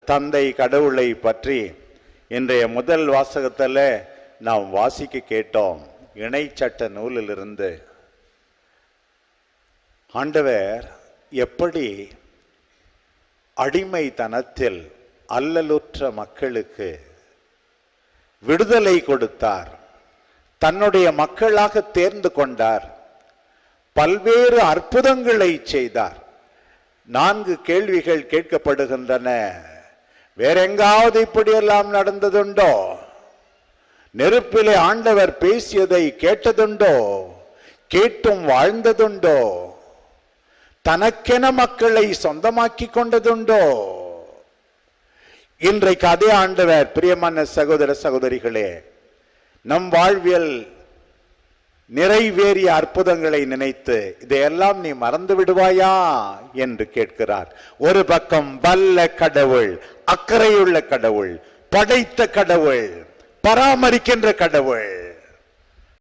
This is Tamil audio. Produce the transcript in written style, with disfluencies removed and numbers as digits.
தந்தை கடவுளை பற்றி இன்றைய முதல் வாசகத்தில் நாம் வாசிக்க கேட்டோம். இணைச்சட்ட நூலிலிருந்து ஆண்டவர் எப்படி அடிமைத்தனத்தில் அல்லலுற்ற மக்களுக்கு விடுதலை கொடுத்தார், தன்னுடைய மக்களாக தேர்ந்து கொண்டார், பல்வேறு அற்புதங்களை செய்தார். 4 கேள்விகள் கேட்கப்படுகின்றன. வேறெங்காவது இப்படியெல்லாம் நடந்ததுண்டோ? நெருப்பிலே ஆண்டவர் பேசியதை கேட்டதுண்டோ? கேட்டும் வாழ்ந்ததுண்டோ? தனக்கென மக்களை சொந்தமாக்கி கொண்டதுண்டோ? இன்றைக்கு அதே ஆண்டவர், பிரியமான சகோதர சகோதரிகளே, நம் வாழ்வியல் நிறைவேறிய அற்புதங்களை நினைத்து இதையெல்லாம் நீ மறந்து விடுவாயா என்று கேட்கிறார். ஒரு பக்கம் வல்ல கடவுள், அக்கறையுள்ள கடவுள், படைத்த கடவுள், பராமரிக்கின்ற கடவுள்.